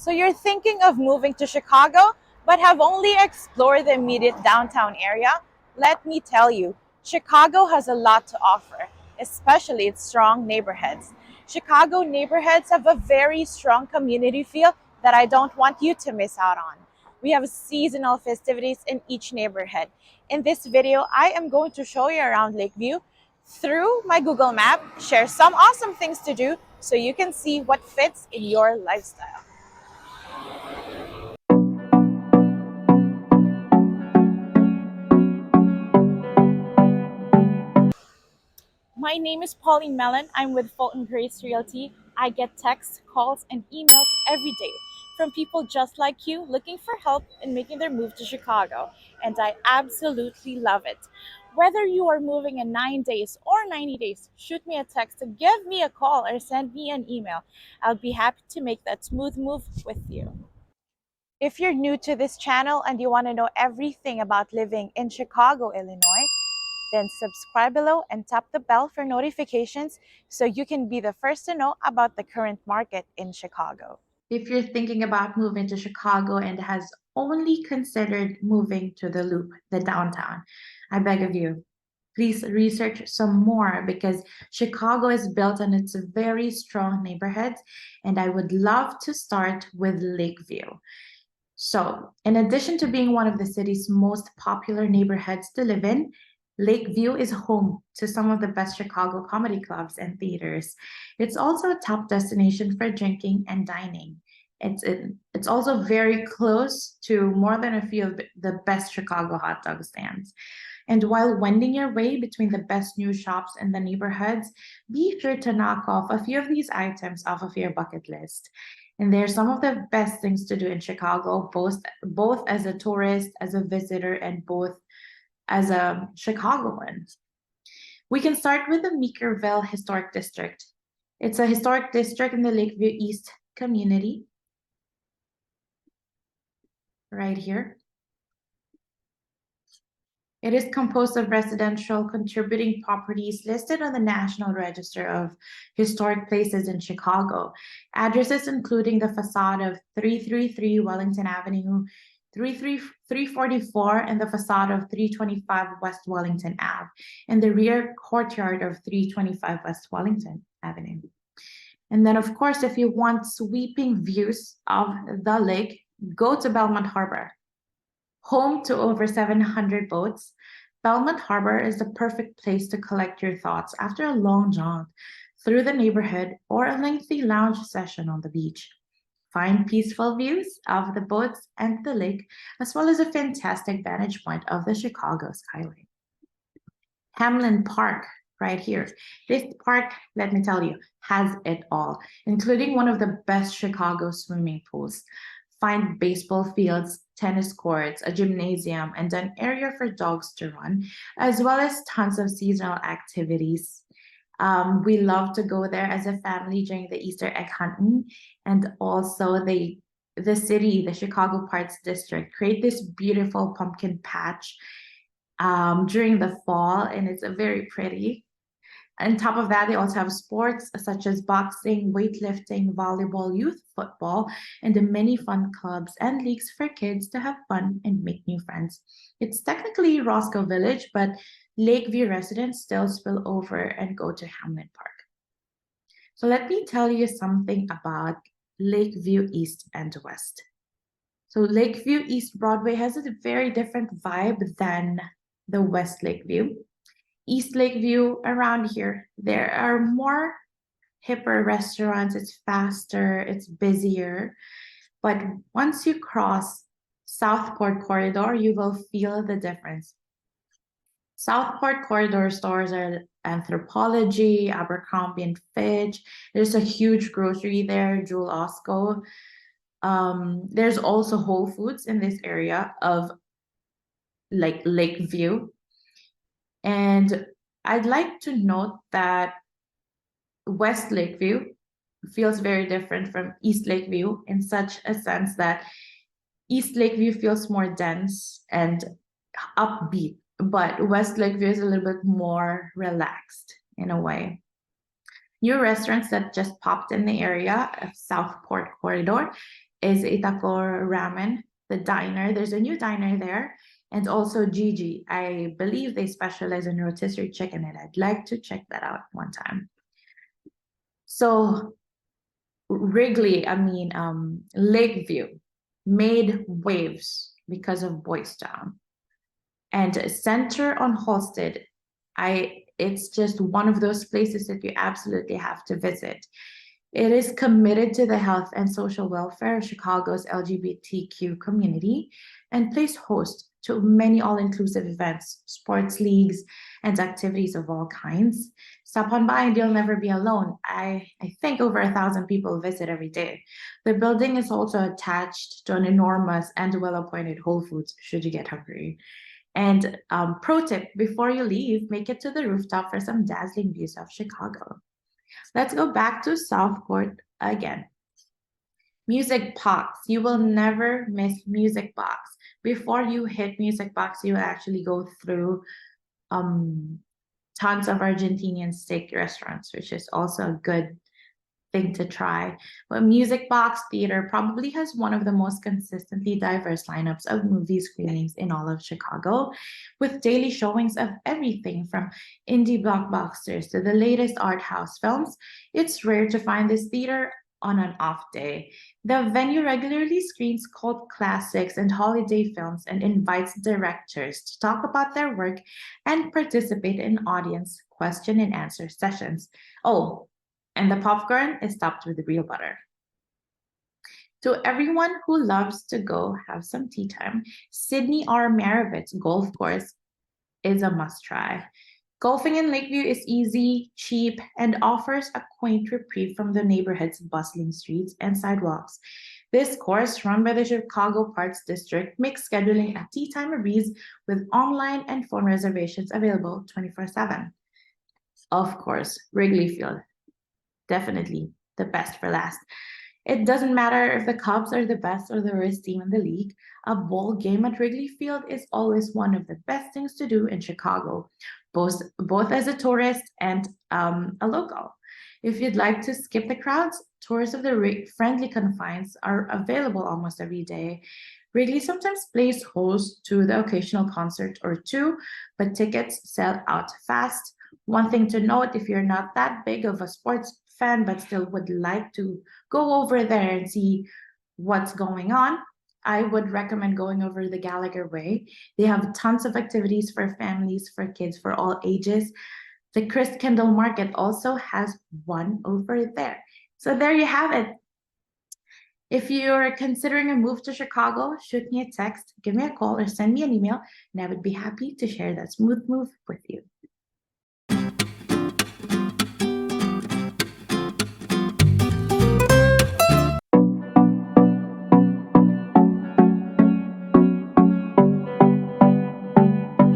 So you're thinking of moving to Chicago, but have only explored the immediate downtown area? Let me tell you, Chicago has a lot to offer, especially its strong neighborhoods. Chicago neighborhoods have a very strong community feel that I don't want you to miss out on. We have seasonal festivities in each neighborhood. In this video, I am going to show you around Lakeview through my Google Map, share some awesome things to do so you can see what fits in your lifestyle. My name is Pauline Mellon. I'm with Fulton Realty. I get texts, calls, and emails every day from people just like you looking for help in making their move to Chicago, and I absolutely love it. Whether you are moving in 9 days or 90 days, shoot me a text, give me a call, or send me an email. I'll be happy to make that smooth move with you. If you're new to this channel and you want to know everything about living in Chicago, Illinois, then subscribe below and tap the bell for notifications so you can be the first to know about the current market in Chicago. If you're thinking about moving to Chicago and has only considered moving to the Loop, the downtown, I beg of you, please research some more because Chicago is built on its very strong neighborhoods, and I would love to start with Lakeview. So, in addition to being one of the city's most popular neighborhoods to live in, Lakeview is home to some of the best Chicago comedy clubs and theaters. It's also a top destination for drinking and dining. It's also very close to more than a few of the best Chicago hot dog stands. And while wending your way between the best new shops in the neighborhoods, be sure to knock off a few of these items off of your bucket list. And they're some of the best things to do in Chicago, both as a tourist, as a visitor, and both as a Chicagoan. We can start with the Meekerville Historic District. It's a historic district in the Lakeview East community, right here. It is composed of residential contributing properties listed on the National Register of Historic Places in Chicago. Addresses including the facade of 333 Wellington Avenue, 344, and the facade of 325 West Wellington Ave, and the rear courtyard of 325 West Wellington Avenue. And then, of course, if you want sweeping views of the lake, go to Belmont Harbor. Home to over 700 boats, Belmont Harbor is the perfect place to collect your thoughts after a long jaunt through the neighborhood or a lengthy lounge session on the beach. Find peaceful views of the boats and the lake, as well as a fantastic vantage point of the Chicago skyline. Hamlin Park, right here. This park, let me tell you, has it all, including one of the best Chicago swimming pools. Find baseball fields, tennis courts, a gymnasium, and an area for dogs to run, as well as tons of seasonal activities. We love to go there as a family during the Easter egg hunting, and also the city, the Chicago Parks District, create this beautiful pumpkin patch during the fall, and it's very pretty. On top of that, they also have sports such as boxing, weightlifting, volleyball, youth football, and the many fun clubs and leagues for kids to have fun and make new friends. It's technically Roscoe Village, but Lakeview residents still spill over and go to Hamlin Park. So let me tell you something about Lakeview East and West. So Lakeview East Broadway has a very different vibe than the West Lakeview. East Lakeview, around here, there are more hipper restaurants. It's faster, it's busier. But once you cross Southport Corridor, you will feel the difference. Southport Corridor stores are Anthropologie, Abercrombie and Fitch. There's a huge grocery there, Jewel Osco. There's also Whole Foods in this area of like Lakeview. And I'd like to note that West Lakeview feels very different from East Lakeview in such a sense that East Lakeview feels more dense and upbeat, but West Lakeview is a little bit more relaxed in a way. New restaurants that just popped in the area of Southport Corridor is Itakor Ramen, the diner. There's a new diner there. And also Gigi. I believe they specialize in rotisserie chicken, and I'd like to check that out one time. So Lakeview made waves because of Boystown. And Center on Halsted, it's just one of those places that you absolutely have to visit. It is committed to the health and social welfare of Chicago's LGBTQ community and plays host to many all-inclusive events, sports leagues, and activities of all kinds. Stop on by and you'll never be alone. I think over 1,000 people visit every day. The building is also attached to an enormous and well-appointed Whole Foods should you get hungry. And pro tip, before you leave, make it to the rooftop for some dazzling views of Chicago. Let's go back to Southport again. Music Box. You will never miss Music Box. Before you hit Music Box, you will actually go through tons of Argentinian steak restaurants, which is also a good thing to try. But Music Box Theater probably has one of the most consistently diverse lineups of movie screenings in all of Chicago, with daily showings of everything from indie blockbusters to the latest art house films. It's rare to find this theater on an off day. The venue regularly screens cult classics and holiday films and invites directors to talk about their work and participate in audience question and answer sessions. Oh, and the popcorn is topped with real butter. To everyone who loves to go have some tea time, Sydney R. Maravitz Golf Course is a must-try. Golfing in Lakeview is easy, cheap, and offers a quaint reprieve from the neighborhood's bustling streets and sidewalks. This course, run by the Chicago Parks District, makes scheduling a tea time a breeze with online and phone reservations available 24/7. Of course, Wrigley Field, definitely the best for last. It doesn't matter if the Cubs are the best or the worst team in the league. A bowl game at Wrigley Field is always one of the best things to do in Chicago, both as a tourist and a local. If you'd like to skip the crowds, tours of the friendly confines are available almost every day. Wrigley sometimes plays host to the occasional concert or two, but tickets sell out fast. One thing to note, if you're not that big of a sports fan but still would like to go over there and see what's going on, I would recommend going over the Gallagher Way. They have tons of activities for families, for kids, for all ages. The Chris Kendall Market also has one over there. So there you have it. If you're considering a move to Chicago, shoot me a text, give me a call, or send me an email, and I would be happy to share that smooth move with you.